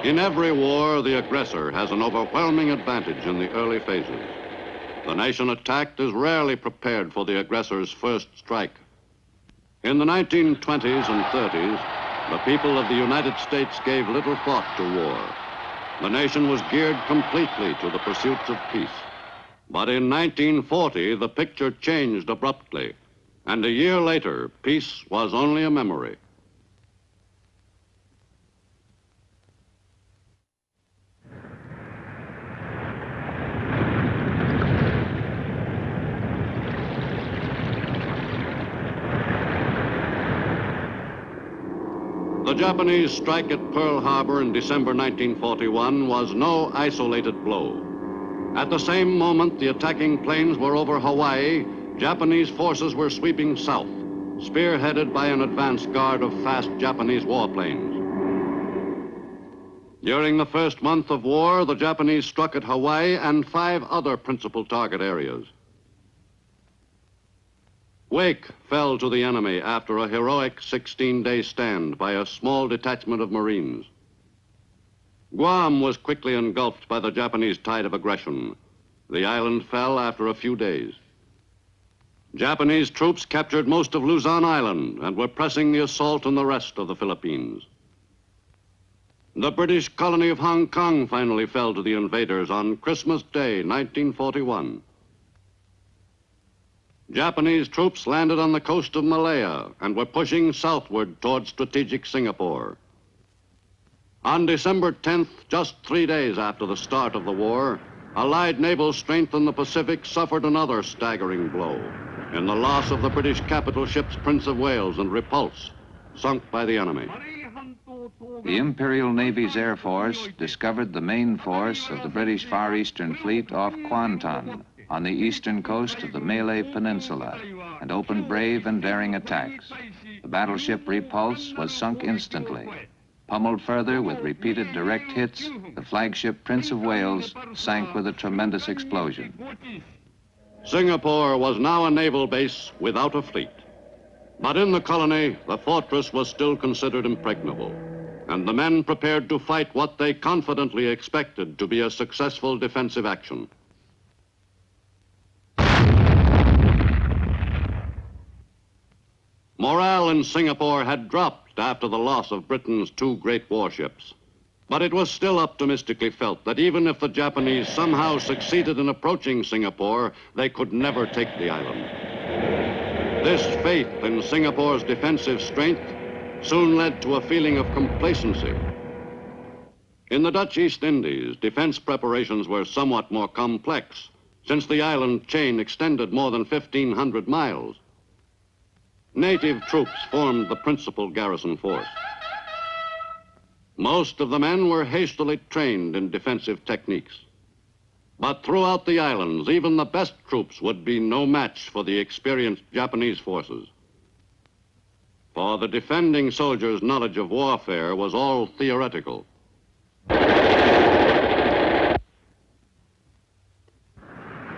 In every war, the aggressor has an overwhelming advantage in the early phases. The nation attacked is rarely prepared for the aggressor's first strike. In the 1920s and 30s, the people of the United States gave little thought to war. The nation was geared completely to the pursuits of peace. But in 1940, the picture changed abruptly, and a year later, peace was only a memory. The Japanese strike at Pearl Harbor in December 1941 was no isolated blow. At the same moment the attacking planes were over Hawaii, Japanese forces were sweeping south, spearheaded by an advance guard of fast Japanese warplanes. During the first month of war, the Japanese struck at Hawaii and 5 other principal target areas. Wake fell to the enemy after a heroic 16-day stand by a small detachment of Marines. Guam was quickly engulfed by the Japanese tide of aggression. The island fell after a few days. Japanese troops captured most of Luzon Island and were pressing the assault on the rest of the Philippines. The British colony of Hong Kong finally fell to the invaders on Christmas Day, 1941. Japanese troops landed on the coast of Malaya and were pushing southward toward strategic Singapore. On December 10th, just 3 days after the start of the war, Allied naval strength in the Pacific suffered another staggering blow in the loss of the British capital ships Prince of Wales and Repulse, sunk by the enemy. The Imperial Navy's Air Force discovered the main force of the British Far Eastern Fleet off Kuantan, on the eastern coast of the Malay Peninsula, and opened brave and daring attacks. The battleship Repulse was sunk instantly. Pummeled further with repeated direct hits, the flagship Prince of Wales sank with a tremendous explosion. Singapore was now a naval base without a fleet. But in the colony, the fortress was still considered impregnable, and the men prepared to fight what they confidently expected to be a successful defensive action. Morale in Singapore had dropped after the loss of Britain's 2 great warships. But it was still optimistically felt that even if the Japanese somehow succeeded in approaching Singapore, they could never take the island. This faith in Singapore's defensive strength soon led to a feeling of complacency. In the Dutch East Indies, defense preparations were somewhat more complex, since the island chain extended more than 1,500 miles. Native troops formed the principal garrison force. Most of the men were hastily trained in defensive techniques. But throughout the islands, even the best troops would be no match for the experienced Japanese forces. For the defending soldiers' knowledge of warfare was all theoretical.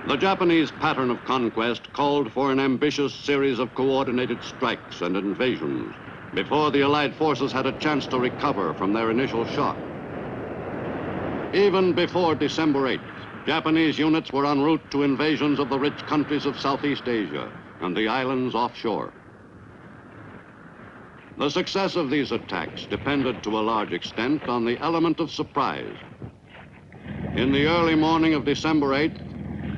The Japanese pattern of conquest called for an ambitious series of coordinated strikes and invasions before the Allied forces had a chance to recover from their initial shock. Even before December 8th, Japanese units were en route to invasions of the rich countries of Southeast Asia and the islands offshore. The success of these attacks depended to a large extent on the element of surprise. In the early morning of December 8th,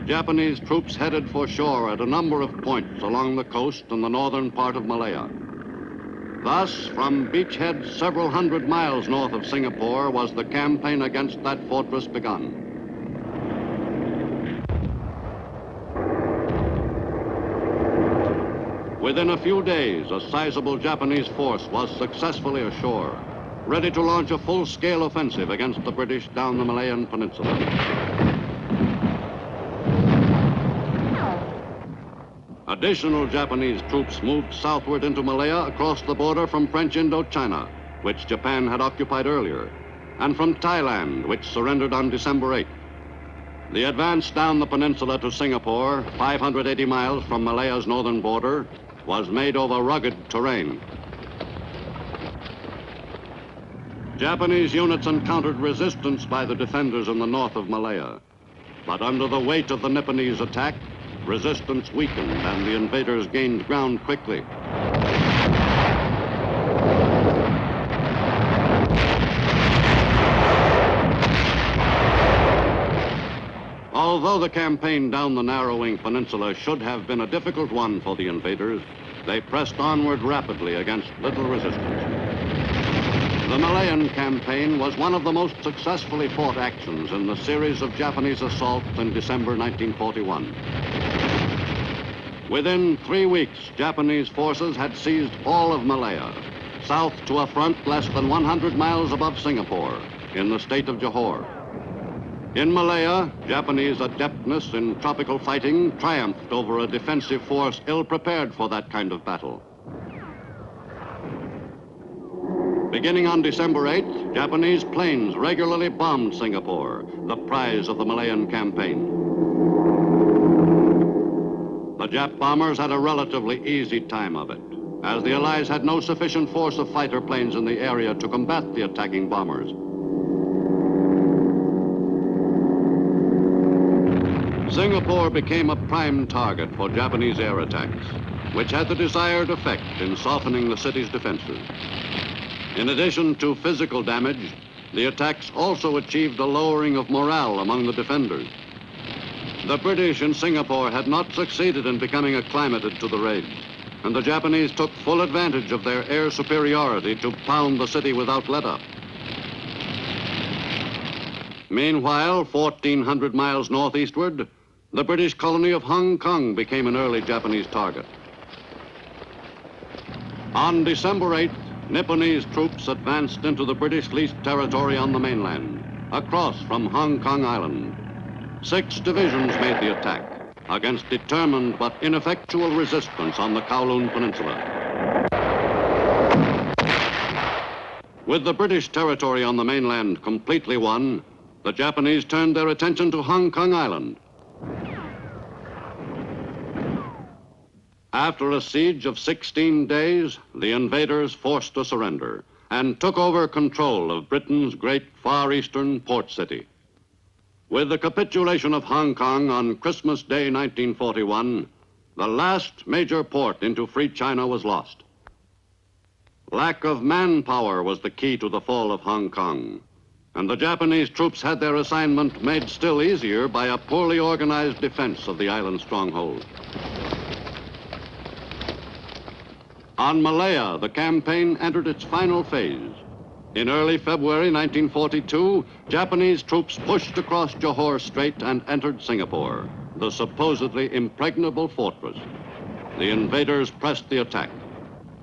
Japanese troops headed for shore at a number of points along the coast in the northern part of Malaya. Thus, from beachhead several hundred miles north of Singapore was the campaign against that fortress begun. Within a few days, a sizable Japanese force was successfully ashore, ready to launch a full-scale offensive against the British down the Malayan Peninsula. Additional Japanese troops moved southward into Malaya across the border from French Indochina, which Japan had occupied earlier, and from Thailand, which surrendered on December 8th. The advance down the peninsula to Singapore, 580 miles from Malaya's northern border, was made over rugged terrain. Japanese units encountered resistance by the defenders in the north of Malaya. But under the weight of the Nipponese attack, resistance weakened and the invaders gained ground quickly. Although the campaign down the narrowing peninsula should have been a difficult one for the invaders, they pressed onward rapidly against little resistance. The Malayan campaign was one of the most successfully fought actions in the series of Japanese assaults in December 1941. Within 3 weeks, Japanese forces had seized all of Malaya, south to a front less than 100 miles above Singapore, in the state of Johor. In Malaya, Japanese adeptness in tropical fighting triumphed over a defensive force ill-prepared for that kind of battle. Beginning on December 8th, Japanese planes regularly bombed Singapore, the prize of the Malayan campaign. The Jap bombers had a relatively easy time of it, as the Allies had no sufficient force of fighter planes in the area to combat the attacking bombers. Singapore became a prime target for Japanese air attacks, which had the desired effect in softening the city's defenses. In addition to physical damage, the attacks also achieved a lowering of morale among the defenders. The British in Singapore had not succeeded in becoming acclimated to the raids, and the Japanese took full advantage of their air superiority to pound the city without letup. Meanwhile, 1,400 miles northeastward, the British colony of Hong Kong became an early Japanese target. On December 8th, Nipponese troops advanced into the British-leased territory on the mainland, across from Hong Kong Island. 6 divisions made the attack against determined but ineffectual resistance on the Kowloon Peninsula. With the British territory on the mainland completely won, the Japanese turned their attention to Hong Kong Island. After a siege of 16 days, the invaders forced a surrender and took over control of Britain's great Far Eastern port city. With the capitulation of Hong Kong on Christmas Day 1941, the last major port into free China was lost. Lack of manpower was the key to the fall of Hong Kong, and the Japanese troops had their assignment made still easier by a poorly organized defense of the island stronghold. On Malaya, the campaign entered its final phase. In early February 1942, Japanese troops pushed across Johor Strait and entered Singapore, the supposedly impregnable fortress. The invaders pressed the attack.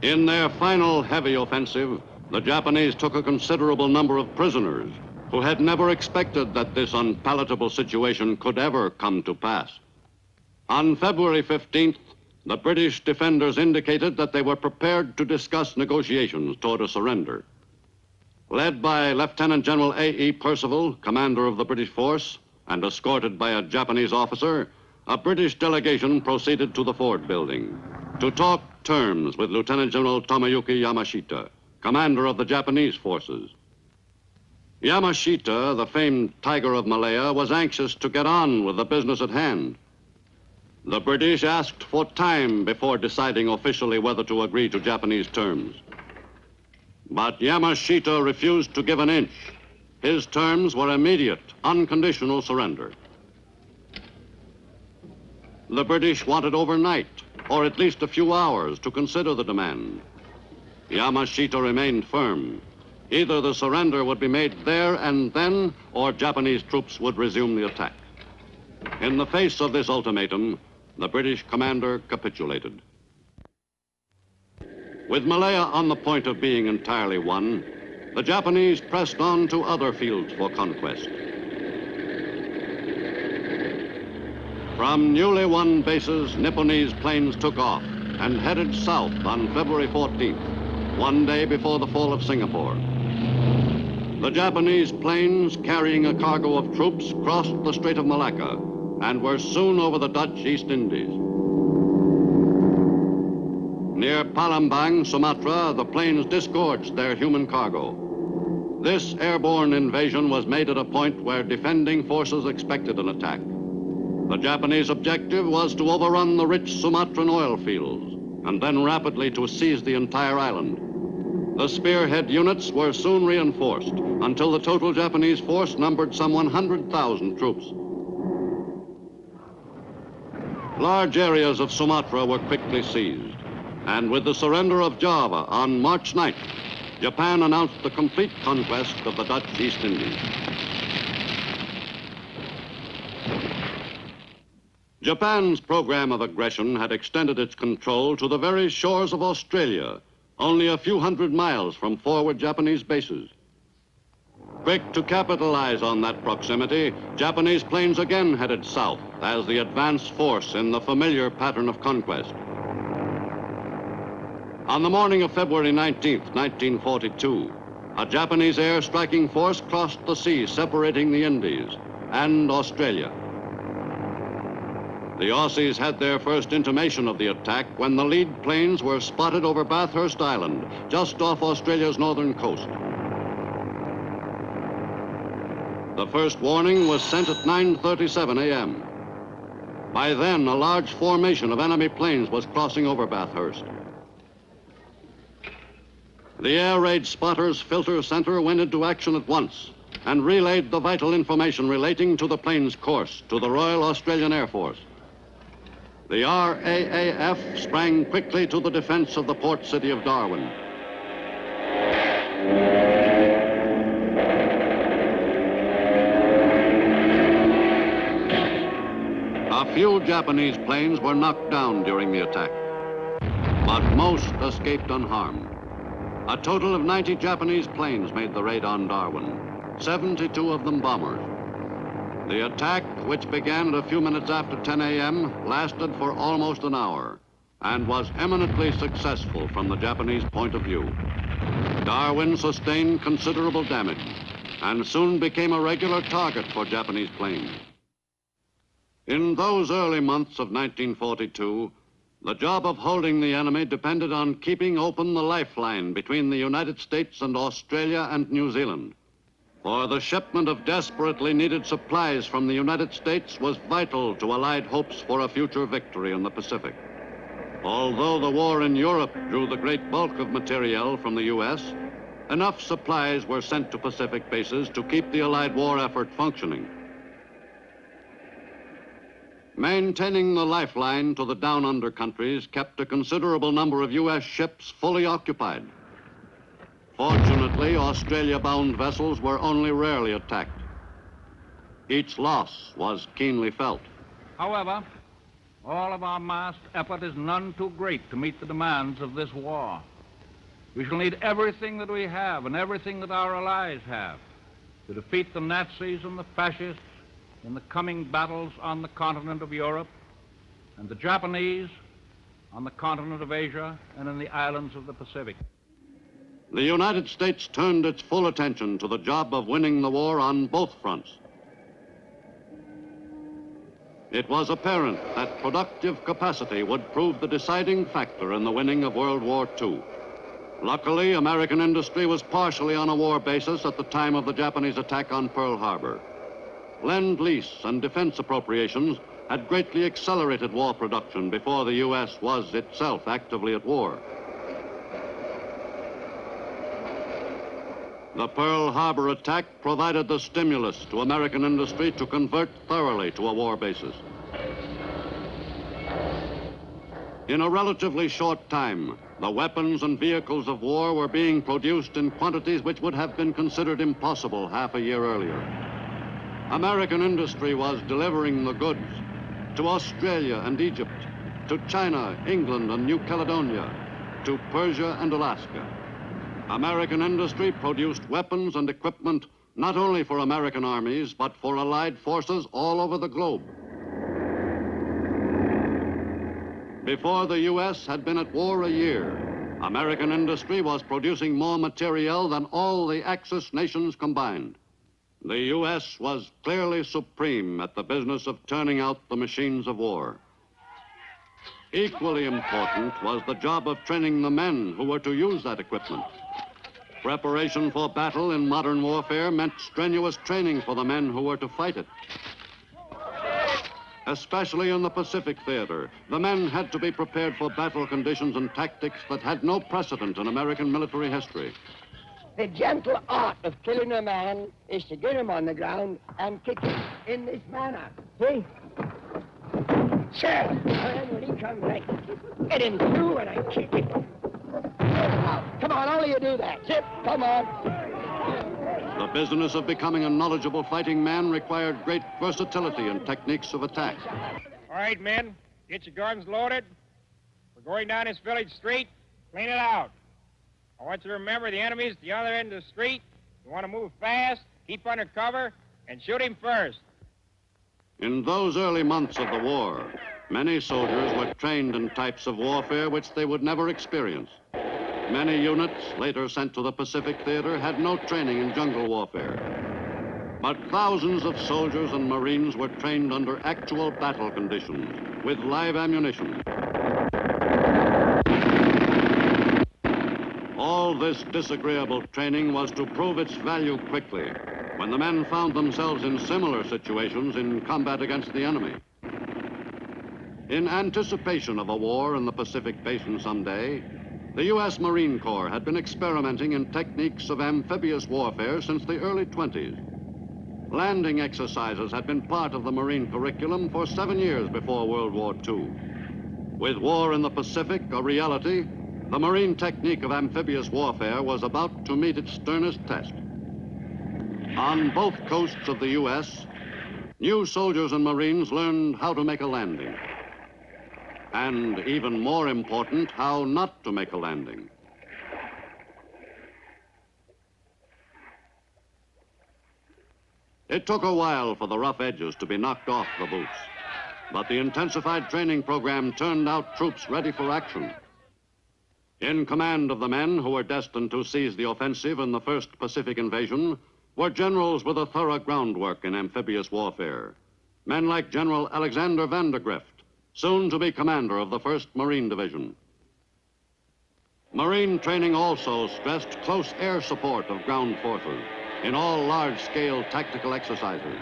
In their final heavy offensive, the Japanese took a considerable number of prisoners who had never expected that this unpalatable situation could ever come to pass. On February 15th, the British defenders indicated that they were prepared to discuss negotiations toward a surrender. Led by Lieutenant General A.E. Percival, commander of the British force, and escorted by a Japanese officer, a British delegation proceeded to the Ford building to talk terms with Lieutenant General Tomoyuki Yamashita, commander of the Japanese forces. Yamashita, the famed Tiger of Malaya, was anxious to get on with the business at hand. The British asked for time before deciding officially whether to agree to Japanese terms. But Yamashita refused to give an inch. His terms were immediate, unconditional surrender. The British wanted overnight, or at least a few hours, to consider the demand. Yamashita remained firm. Either the surrender would be made there and then, or Japanese troops would resume the attack. In the face of this ultimatum, the British commander capitulated. With Malaya on the point of being entirely won, the Japanese pressed on to other fields for conquest. From newly won bases, Nipponese planes took off and headed south on February 14th, one day before the fall of Singapore. The Japanese planes, carrying a cargo of troops, crossed the Strait of Malacca and were soon over the Dutch East Indies. Near Palembang, Sumatra, the planes disgorged their human cargo. This airborne invasion was made at a point where defending forces expected an attack. The Japanese objective was to overrun the rich Sumatran oil fields and then rapidly to seize the entire island. The spearhead units were soon reinforced until the total Japanese force numbered some 100,000 troops. Large areas of Sumatra were quickly seized, and with the surrender of Java on March 9th, Japan announced the complete conquest of the Dutch East Indies. Japan's program of aggression had extended its control to the very shores of Australia, only a few hundred miles from forward Japanese bases. Quick to capitalize on that proximity, Japanese planes again headed south as the advance force in the familiar pattern of conquest. On the morning of February 19th, 1942, a Japanese air striking force crossed the sea separating the Indies and Australia. The Aussies had their first intimation of the attack when the lead planes were spotted over Bathurst Island, just off Australia's northern coast. The first warning was sent at 9:37 a.m. By then, a large formation of enemy planes was crossing over Bathurst. The Air Raid Spotters Filter Center went into action at once and relayed the vital information relating to the plane's course to the Royal Australian Air Force. The RAAF sprang quickly to the defense of the port city of Darwin. A few Japanese planes were knocked down during the attack, but most escaped unharmed. A total of 90 Japanese planes made the raid on Darwin, 72 of them bombers. The attack, which began at a few minutes after 10 a.m., lasted for almost an hour and was eminently successful from the Japanese point of view. Darwin sustained considerable damage and soon became a regular target for Japanese planes. In those early months of 1942, the job of holding the enemy depended on keeping open the lifeline between the United States and Australia and New Zealand. For the shipment of desperately needed supplies from the United States was vital to Allied hopes for a future victory in the Pacific. Although the war in Europe drew the great bulk of materiel from the U.S., enough supplies were sent to Pacific bases to keep the Allied war effort functioning. Maintaining the lifeline to the down-under countries kept a considerable number of U.S. ships fully occupied. Fortunately, Australia-bound vessels were only rarely attacked. Each loss was keenly felt. However, all of our massed effort is none too great to meet the demands of this war. We shall need everything that we have and everything that our allies have to defeat the Nazis and the fascists in the coming battles on the continent of Europe and the Japanese on the continent of Asia and in the islands of the Pacific. The United States turned its full attention to the job of winning the war on both fronts. It was apparent that productive capacity would prove the deciding factor in the winning of World War II. Luckily, American industry was partially on a war basis at the time of the Japanese attack on Pearl Harbor. Lend-lease and defense appropriations had greatly accelerated war production before the U.S. was itself actively at war. The Pearl Harbor attack provided the stimulus to American industry to convert thoroughly to a war basis. In a relatively short time, the weapons and vehicles of war were being produced in quantities which would have been considered impossible half a year earlier. American industry was delivering the goods to Australia and Egypt, to China, England, and New Caledonia, to Persia and Alaska. American industry produced weapons and equipment not only for American armies, but for Allied forces all over the globe. Before the U.S. had been at war a year, American industry was producing more materiel than all the Axis nations combined. The U.S. was clearly supreme at the business of turning out the machines of war. Equally important was the job of training the men who were to use that equipment. Preparation for battle in modern warfare meant strenuous training for the men who were to fight it. Especially in the Pacific theater, the men had to be prepared for battle conditions and tactics that had no precedent in American military history. The gentle art of killing a man is to get him on the ground and kick him in this manner. See? Sure. And when he comes, I get him through and I kick him. Now, come on, only you do that. Zip, come on. The business of becoming a knowledgeable fighting man required great versatility and techniques of attack. All right, men, get your guns loaded. We're going down this village street. Clean it out. I want you to remember the enemy's at the other end of the street. You want to move fast, keep under cover, and shoot him first. In those early months of the war, many soldiers were trained in types of warfare which they would never experience. Many units, later sent to the Pacific theater, had no training in jungle warfare. But thousands of soldiers and Marines were trained under actual battle conditions, with live ammunition. All this disagreeable training was to prove its value quickly, when the men found themselves in similar situations in combat against the enemy. In anticipation of a war in the Pacific Basin someday, the U.S. Marine Corps had been experimenting in techniques of amphibious warfare since the early 20s. Landing exercises had been part of the Marine curriculum for 7 years before World War II. With war in the Pacific a reality, the Marine technique of amphibious warfare was about to meet its sternest test. On both coasts of the U.S., new soldiers and Marines learned how to make a landing. And even more important, how not to make a landing. It took a while for the rough edges to be knocked off the boots, but the intensified training program turned out troops ready for action. In command of the men who were destined to seize the offensive in the first Pacific invasion were generals with a thorough groundwork in amphibious warfare. Men like General Alexander Vandergrift, soon to be commander of the 1st Marine Division. Marine training also stressed close air support of ground forces in all large-scale tactical exercises.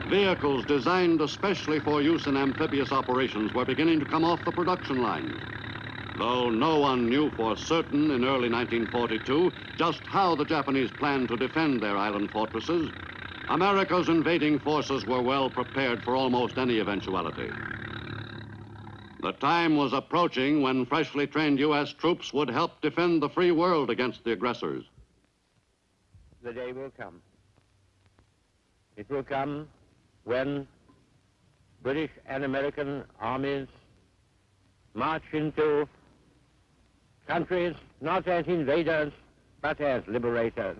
Vehicles designed especially for use in amphibious operations were beginning to come off the production line. Though no one knew for certain in early 1942 just how the Japanese planned to defend their island fortresses, America's invading forces were well prepared for almost any eventuality. The time was approaching when freshly trained U.S. troops would help defend the free world against the aggressors. The day will come. It will come when British and American armies march into countries not as invaders, but as liberators.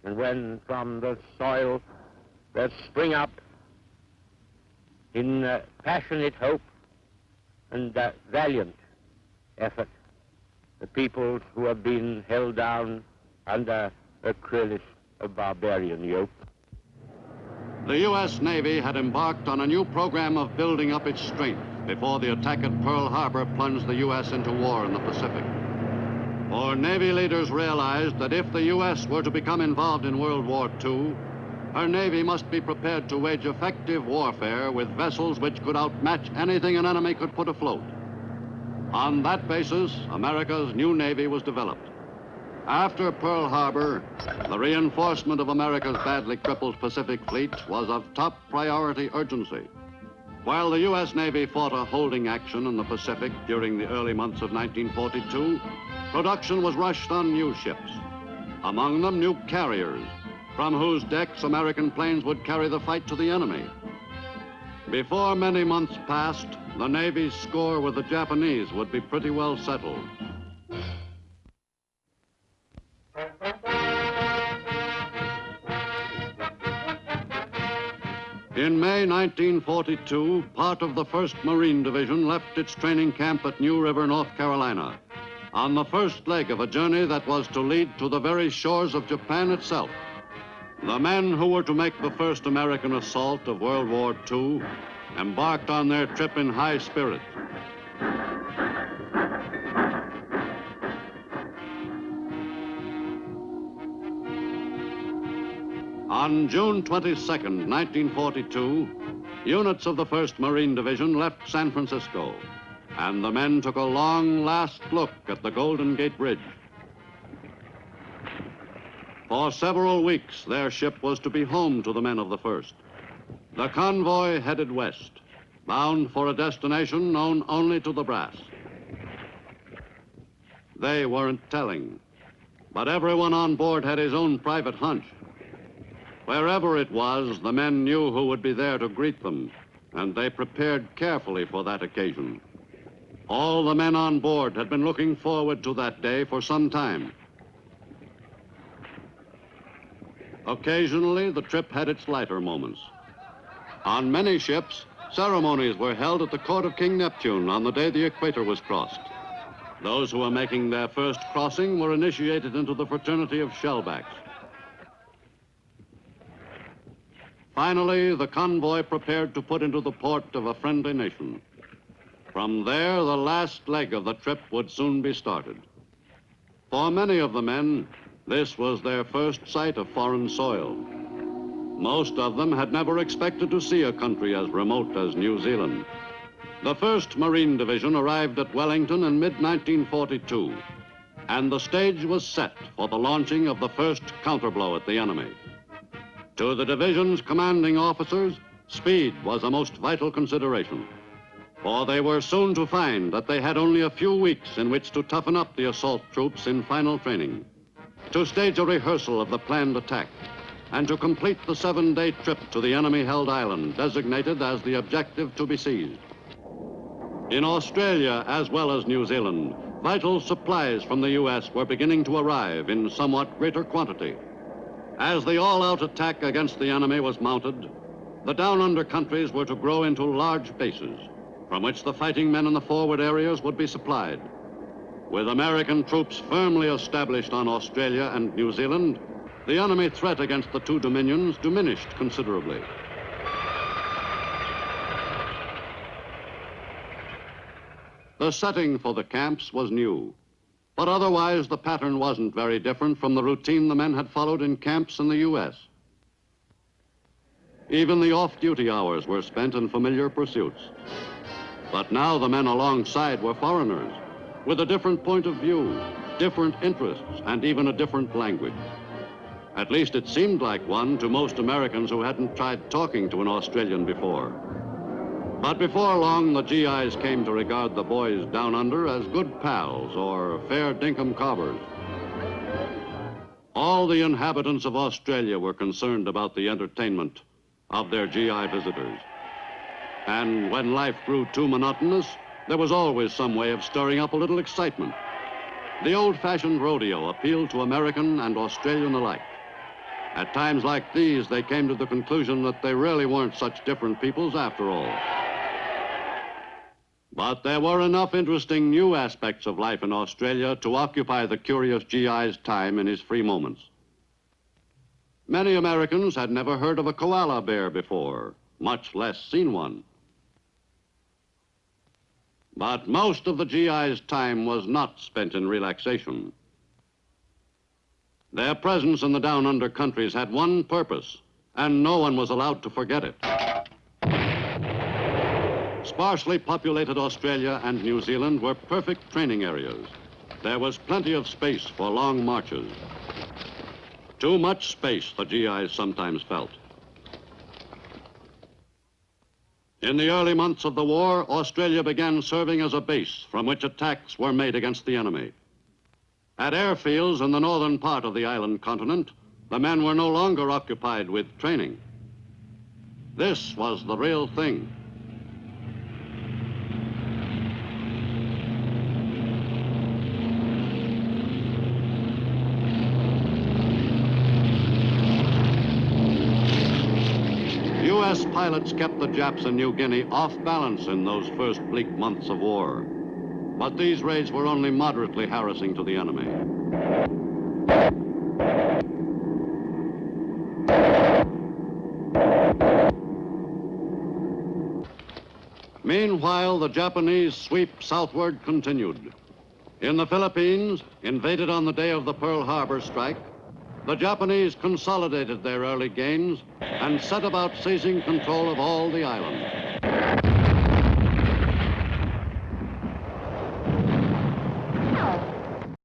And when from the soil there spring up in passionate hope and valiant effort the peoples who have been held down under a cruelest of barbarian yoke. The U.S. Navy had embarked on a new program of building up its strength before the attack at Pearl Harbor plunged the U.S. into war in the Pacific. For Navy leaders realized that if the U.S. were to become involved in World War II, her Navy must be prepared to wage effective warfare with vessels which could outmatch anything an enemy could put afloat. On that basis, America's new Navy was developed. After Pearl Harbor, the reinforcement of America's badly crippled Pacific fleet was of top priority urgency. While the U.S. Navy fought a holding action in the Pacific during the early months of 1942, production was rushed on new ships, among them new carriers, from whose decks American planes would carry the fight to the enemy. Before many months passed, the Navy's score with the Japanese would be pretty well settled. In May 1942, part of the 1st Marine Division left its training camp at New River, North Carolina, on the first leg of a journey that was to lead to the very shores of Japan itself. The men who were to make the first American assault of World War II embarked on their trip in high spirits. On June 22nd, 1942, units of the 1st Marine Division left San Francisco, and the men took a long last look at the Golden Gate Bridge. For several weeks, their ship was to be home to the men of the 1st. The convoy headed west, bound for a destination known only to the brass. They weren't telling, but everyone on board had his own private hunch. Wherever it was, the men knew who would be there to greet them, and they prepared carefully for that occasion. All the men on board had been looking forward to that day for some time. Occasionally, the trip had its lighter moments. On many ships, ceremonies were held at the court of King Neptune on the day the equator was crossed. Those who were making their first crossing were initiated into the fraternity of shellbacks. Finally, the convoy prepared to put into the port of a friendly nation. From there, the last leg of the trip would soon be started. For many of the men, this was their first sight of foreign soil. Most of them had never expected to see a country as remote as New Zealand. The 1st Marine Division arrived at Wellington in mid-1942, and the stage was set for the launching of the first counterblow at the enemy. To the division's commanding officers, speed was a most vital consideration, for they were soon to find that they had only a few weeks in which to toughen up the assault troops in final training, to stage a rehearsal of the planned attack, and to complete the 7-day trip to the enemy-held island, designated as the objective to be seized. In Australia, as well as New Zealand, vital supplies from the U.S. were beginning to arrive in somewhat greater quantity. As the all-out attack against the enemy was mounted, the down-under countries were to grow into large bases, from which the fighting men in the forward areas would be supplied. With American troops firmly established on Australia and New Zealand, the enemy threat against the two dominions diminished considerably. The setting for the camps was new, but otherwise the pattern wasn't very different from the routine the men had followed in camps in the U.S. Even the off-duty hours were spent in familiar pursuits. But now the men alongside were foreigners, with a different point of view, different interests, and even a different language. At least it seemed like one to most Americans who hadn't tried talking to an Australian before. But before long, the GIs came to regard the boys down under as good pals or fair dinkum cobbers. All the inhabitants of Australia were concerned about the entertainment of their GI visitors. And when life grew too monotonous, there was always some way of stirring up a little excitement. The old-fashioned rodeo appealed to American and Australian alike. At times like these, they came to the conclusion that they really weren't such different peoples after all. But there were enough interesting new aspects of life in Australia to occupy the curious GI's time in his free moments. Many Americans had never heard of a koala bear before, much less seen one. But most of the GI's time was not spent in relaxation. Their presence in the down-under countries had one purpose, and no one was allowed to forget it. Sparsely populated Australia and New Zealand were perfect training areas. There was plenty of space for long marches. Too much space, the GIs sometimes felt. In the early months of the war, Australia began serving as a base from which attacks were made against the enemy. At airfields in the northern part of the island continent, the men were no longer occupied with training. This was the real thing. U.S. pilots kept the Japs in New Guinea off balance in those first bleak months of war. But these raids were only moderately harassing to the enemy. Meanwhile, the Japanese sweep southward continued. In the Philippines, invaded on the day of the Pearl Harbor strike, the Japanese consolidated their early gains and set about seizing control of all the island.